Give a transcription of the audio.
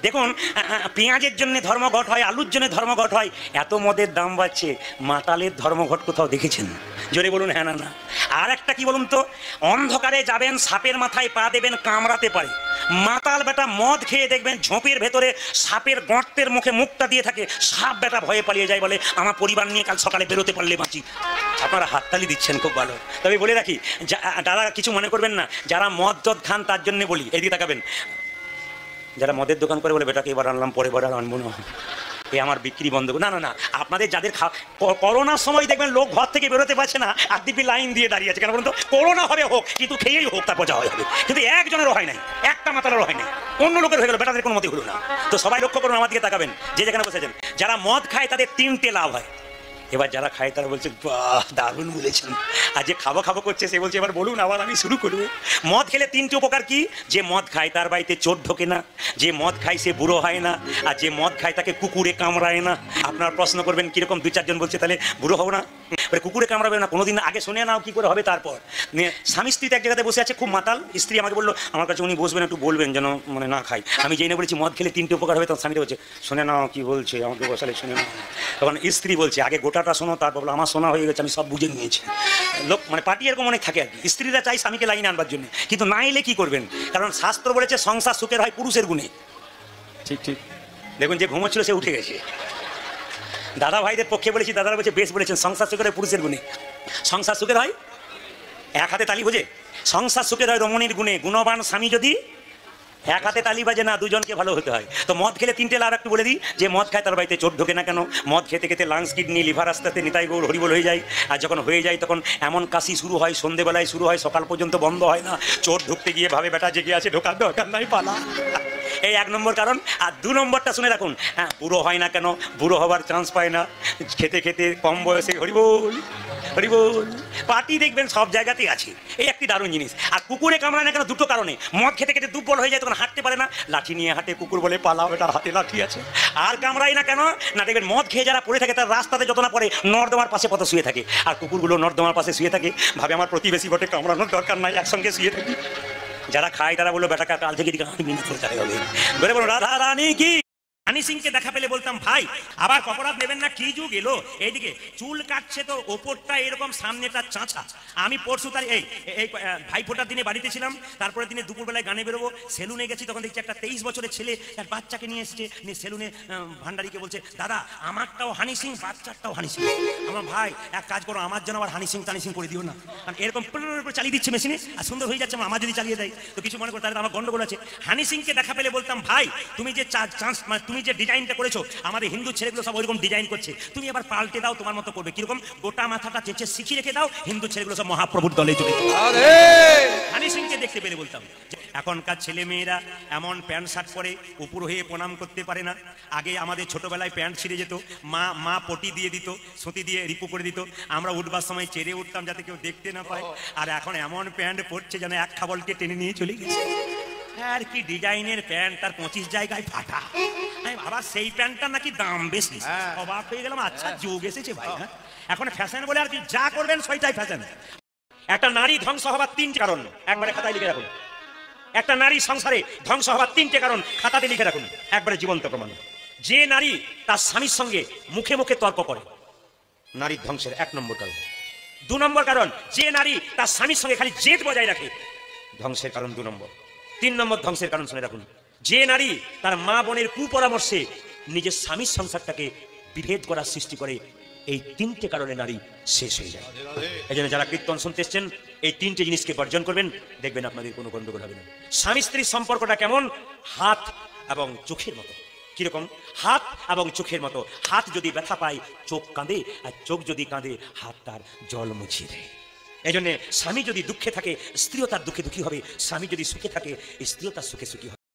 দেখুন পেঁয়াজের জন্য ধর্মঘট হয়, আলুর জন্য ধর্মঘট হয়, এত মদের দাম বাড়ছে, মাতালের ধর্মঘট কোথাও দেখেছেন? জোরে বলুন হ্যাঁ না না। আর একটা কি বলুন তো, অন্ধকারে যাবেন, সাপের মাথায় পা দেবেন, কামড়াতে পারে। মাতাল বেটা মদ খেয়ে দেখবেন ঝোপের ভেতরে সাপের গর্তের মুখে মুখটা দিয়ে থাকে, সাপ বেটা ভয়ে পালিয়ে যায়, বলে আমার পরিবার নিয়ে কাল সকালে বেরোতে পারলে বাঁচি। আপনারা হাততালি দিচ্ছেন, খুব ভালো। তবে বলে রাখি, দাদা কিছু মনে করবেন না, যারা মদ টদ খান তার জন্য বলি, এদিকে তাকাবেন, যারা মদের দোকান করে বলে বেটাকে এবার আনলাম পরে বার আনবো না, এ আমার বিক্রি বন্ধ। না না না, আপনাদের যাদের করোনার সময় দেখবেন লোক ঘর থেকে বেরোতে পারছে না, আর দিব্যি লাইন দিয়ে দাঁড়িয়ে আছে, কেন বলুন তো? করোনা হবে হোক, কিন্তু খেয়েই হোক, তারপর যাওয়া হবে। কিন্তু একজনেরও হয় নাই, একটা মাতালেরও হয় নাই, অন্য লোকের হয়ে গেল, বেটাদের কোনো মতে হলো না। তো সবাই লক্ষ্য করুন, আমার দিকে তাকাবেন, যে যেখানে বসেছেন। যারা মদ খায় তাদের তিনটে লাভ হয়। এবার যারা খায় তারা বলছে বাহ দারুণ বলেছেন, আর যে খাবো খাবো করছে সে বলছে এবার বলুন আবার আমি শুরু করবো। মদ খেলে তিনটি উপকার কি? যে মদ খায় তার বাড়িতে চোর ঢোকে না, যে মদ খায় সে বুড়ো হয় না, আর যে মদ খায় তাকে কুকুরে কামড়ায় না। আপনার প্রশ্ন করবেন কিরকম, দুই চারজন বলছে তাহলে বুড়ো হবো না, কুকুরে কামড়াবে না, কোনোদিন আগে শুনে নাও কি করে হবে। তারপর স্বামী স্ত্রী এক জায়গাতে বসে আছে, খুব মাতাল। স্ত্রী আমাকে বললো আমার কাছে উনি বসবেন, একটু বলবেন যেন মানে না খাই। আমি যেই না বলেছি মদ খেলে তিনটে উপকার হবে, তখন স্বামীটা বলছে শুনে নাও কি বলছে, আমাকে বসালে শুনে নাও। তখন স্ত্রী বলছে আগে গোটাটা শোনো, তারপর বলো আমার শোনা হয়ে গেছে, আমি সব বুঝে নিয়েছি। লোক মানে পার্টি এরকম অনেক থাকে আর কি। স্ত্রীরা চাই স্বামীকে লাইনে আনবার জন্য, কিন্তু না এলে কি করবেন? কারণ শাস্ত্র বলেছে সংসার সুখের হয় পুরুষের গুণে। ঠিক ঠিক, দেখুন যে ঘুমোচ্ছিল সে উঠে গেছে। দাদা ভাইদের পক্ষে বলেছি, দাদারা বলছে বেশ বলেছেন, সংসার সুখের হয় পুরুষের গুণে। সংসার সুখের হয়, এক হাতে তালি বোঝে, সংসার সুখের হয় রমণীর গুণে। গুণবান স্বামী যদি এক হাতে তালি বাজে না, দুজনকে ভালো হতে হয়। তো মদ খেলে তিনটে লাভ একটু বলে দিই। যে মদ খায় তার বাড়িতে চোর ঢোকে না কেন? মদ খেতে খেতে লাংস, কিডনি, লিভার আস্তে আস্তে নিতাই গৌর হরিবল হয়ে যায়। আর যখন হয়ে যায় তখন এমন কাশি শুরু হয়, সন্ধেবেলায় শুরু হয়, সকাল পর্যন্ত বন্ধ হয় না। চোর ঢুকতে গিয়ে ভাবে বেটা জেগে আছে, ঢোকার দরকার নাই, পালা। এই এক নম্বর কারণ। আর দু নম্বরটা শুনে রাখুন, হ্যাঁ বুড়ো হয় না কেন? বুড়ো হবার চান্স পায় না, খেতে খেতে কম বয়সে হরিবল হরিবল। পার্টি দেখবেন সব জায়গাতেই আছে, এই একটি দারুণ জিনিস। আর কুকুরে কামড়ায় না কেন? দুটো কারণে। মদ খেতে খেতে দুর্বল হয়ে যায়, তখন হাঁটতে পারে না, লাঠি নিয়ে হাঁটে, কুকুর বলে পালাও, এটার হাতে লাঠি আছে। আর কামড়ায় না কেন? না দেখবেন মদ খেয়ে যারা পড়ে থাকে তার রাস্তাতে যত না পড়ে নর্দমার পাশে কত শুয়ে থাকে, আর কুকুরগুলো নর্দমার পাশে শুয়ে থাকে, ভাবে আমার প্রতিবেশী বটে, কামড়ানোর দরকার নাই, একসঙ্গে শুয়ে থাকি। যারা খায় তারা বললো বেটাকে কাল থেকে দিকে ধরে বলো রাধা রানী কি। হানি সিংকে দেখা পেলে বলতাম ভাই আবার অপরাধ নেবেন না, কি যুগ এলো। এইদিকে চুল কাটছে তো ওপরটা এরকম, সামনেটা চাঁচা। আমি পরশু তার এই ভাইফোঁটার দিনে বাড়িতে ছিলাম, তারপরে দিনে দুপুরবেলায় গানে বেরোবো, সেলুনে গেছি, তখন দেখছি একটা 23 বছরের ছেলে তার বাচ্চাকে নিয়ে এসেছে, নিয়ে সেলুনে ভান্ডারিকে বলছে দাদা আমারটাও হানি সিং, বাচ্চারটাও হানি সিং। আমার ভাই এক কাজ করো, আমার জন্য আবার হানি সিং টানি সিং করে দিও না, কারণ এরকম চালিয়ে দিচ্ছে মেশিনে, আর সুন্দর হয়ে যাচ্ছে, আমার যদি চালিয়ে দেয় তো কিছু মনে করো তাহলে আমার গন্ডগোল আছে। হানি সিংকে দেখা পেলে বলতাম ভাই তুমি যে চান্স, তুমি যে ডিজাইনটা করেছো, আমাদের হিন্দু ছেলেগুলো সব ওইরকম ডিজাইন করছে, তুমি এবার পাল্টে দাও, তোমার মতো করবে। কিরকম? গোটা মাথাটা চেঁচে শিখিয়ে রেখে দাও, হিন্দু ছেলেগুলো সব মহাপ্রভুর দলে চলে। হানি সিংকে দেখতে পেলে বলতাম এখনকার ছেলে মেয়েরা এমন প্যান্ট শার্ট পরে উপর হয়ে প্রণাম করতে পারে না। আগে আমাদের ছোটবেলায় প্যান্ট ছিঁড়ে যেত, মা পটি দিয়ে দিত, সুতি দিয়ে রিপু করে দিত, আমরা উঠবার সময় চেড়ে উঠতাম যাতে কেউ দেখতে না পায়। আর এখন এমন প্যান্ট পরছে যেন এক খাবলকে টেনে নিয়ে চলে গেছে। আর কি ডিজাইনের প্যান্ট, তার 25 জায়গায় ফাটা। বাবা সেই প্যান্টটা নাকি দাম বেশি। অবাক হয়ে গেলাম, আচ্ছা যোগ এসেছে ভাই। হ্যাঁ এখন ফ্যাশন বলে আর কি যা করবেন সেটাই ফ্যাশন। একটা নারী ধ্বংস হবার 3টে কারণ একবারে খাতায় লিখে রাখুন। একটা নারী সংসারে ধ্বংস হবার 3টে কারণ খাতাতে লিখে রাখুন, একবারে জীবন্ত প্রমাণ। যে নারী তার স্বামীর সঙ্গে মুখে মুখে তর্ক করে, নারীর ধ্বংসের 1 নম্বর কারণ। 2 নম্বর কারণ, যে নারী তার স্বামীর সঙ্গে খালি জেদ বজায় রাখে, ধ্বংসের কারণ 2 নম্বর। 3 নম্বর ধ্বংসের কারণ শুনে রাখুন, যে নারী তার মা বোনের কুপরামর্শে নিজের স্বামীর সংসারটাকে বিভেদ করার সৃষ্টি করে, এই 3টে কারণে নারী শেষ হয়ে যায়। এই জন্য যারা কীর্তন শুনতে এসছেন এই 3টে জিনিসকে বর্জন করবেন, দেখবেন আপনাদের কোনো গন্ডগোল হবে না। স্বামী স্ত্রীর সম্পর্কটা কেমন? হাত এবং চোখের মতো। কিরকম? হাত এবং চোখের মতো। হাত যদি ব্যথা পায় চোখ কাঁদে, আর চোখ যদি কাঁদে হাত তার জল মুছিয়ে দেয়। এই জন্য স্বামী যদি দুঃখে থাকে স্ত্রীও তার দুঃখে দুঃখী হবে, স্বামী যদি সুখে থাকে স্ত্রীও তার সুখে সুখী হবে।